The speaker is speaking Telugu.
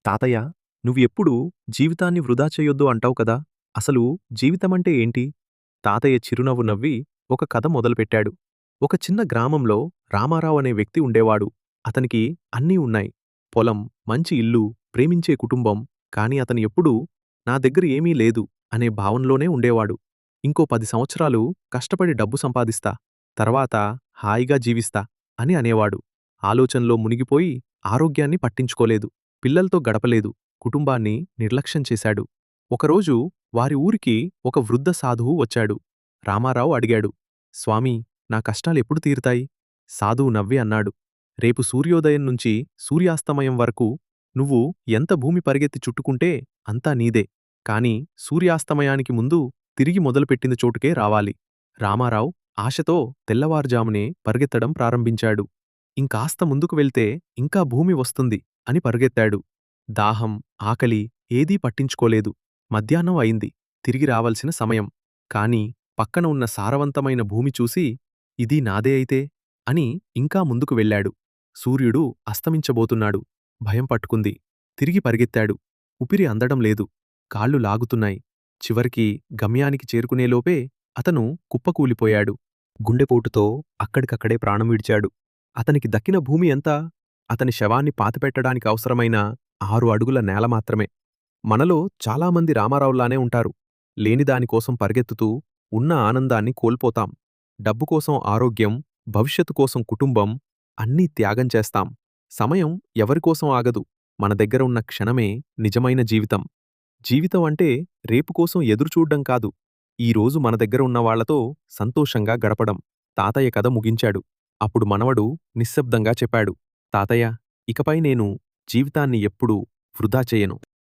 తాతయ్య, నువ్వు ఎప్పుడూ జీవితాన్ని వృధా చెయ్యొద్దు అంటావు కదా. అసలు జీవితమంటే ఏంటి? తాతయ్య చిరునవ్వు నవ్వి ఒక కథ మొదలుపెట్టాడు. ఒక చిన్న గ్రామంలో రామారావు అనే వ్యక్తి ఉండేవాడు. అతనికి అన్నీ ఉన్నాయి. పొలం, మంచి ఇల్లు, ప్రేమించే కుటుంబం. కాని అతను ఎప్పుడూ నా దగ్గర ఏమీ లేదు అనే భావనలోనే ఉండేవాడు. ఇంకో 10 సంవత్సరాలు కష్టపడి డబ్బు సంపాదిస్తా, తర్వాత హాయిగా జీవిస్తా అని అనేవాడు. ఆలోచనలో మునిగిపోయి ఆరోగ్యాన్ని పట్టించుకోలేదు. పిల్లలతో గడపలేదు. కుటుంబాన్ని నిర్లక్ష్యం చేశాడు. ఒకరోజు వారి ఊరికి ఒక వృద్ధ సాధువు వచ్చాడు. రామారావు అడిగాడు, స్వామీ, నా కష్టాలెప్పుడు తీరుతాయి? సాధువు నవ్వి అన్నాడు, రేపు సూర్యోదయం నుంచి సూర్యాస్తమయం వరకు నువ్వు ఎంత భూమి పరిగెత్తి చుట్టుకుంటే అంతా నీదే. కాని సూర్యాస్తమయానికి ముందు తిరిగి మొదలుపెట్టిన చోటుకే రావాలి. రామారావు ఆశతో తెల్లవారుజామునే పరిగెత్తడం ప్రారంభించాడు. ఇంకాస్త ముందుకు వెళ్తే ఇంకా భూమి వస్తుంది అని పరుగెత్తాడు. దాహం, ఆకలి ఏదీ పట్టించుకోలేదు. మధ్యాహ్నం అయింది. తిరిగి రావలసిన సమయం. కాని పక్కన ఉన్న సారవంతమైన భూమి చూసి, ఇది నాదే అయితే అని ఇంకా ముందుకు వెళ్ళాడు. సూర్యుడు అస్తమించబోతున్నాడు. భయం పట్టుకుంది. తిరిగి పరిగెత్తాడు. ఊపిరి అందడం లేదు. కాళ్ళు లాగుతున్నాయి. చివరికి గమ్యానికి చేరుకునేలోపే అతను కుప్పకూలిపోయాడు. గుండెపోటుతో అక్కడికక్కడే ప్రాణం విడిచాడు. అతనికి దక్కిన భూమి ఎంత? అతని శవాన్ని పాతిపెట్టడానికి అవసరమైన 6 అడుగుల నేల మాత్రమే. మనలో చాలామంది రామారావులానే ఉంటారు. లేనిదానికోసం పరిగెత్తుతూ ఉన్న ఆనందాన్ని కోల్పోతాం. డబ్బుకోసం ఆరోగ్యం, భవిష్యత్తు కోసం కుటుంబం అన్నీ త్యాగం చేస్తాం. సమయం ఎవరికోసం ఆగదు. మన దగ్గర ఉన్న క్షణమే నిజమైన జీవితం. జీవితం అంటే రేపుకోసం ఎదురుచూడ్డం కాదు, ఈరోజు మన దగ్గర ఉన్నవాళ్లతో సంతోషంగా గడపడం. తాతయ్య కథ ముగించాడు. అప్పుడు మనవడు నిశ్శబ్దంగా చెప్పాడు, తాతయ్య, ఇకపై నేను జీవితాన్ని ఎప్పుడూ వృధా చెయ్యను.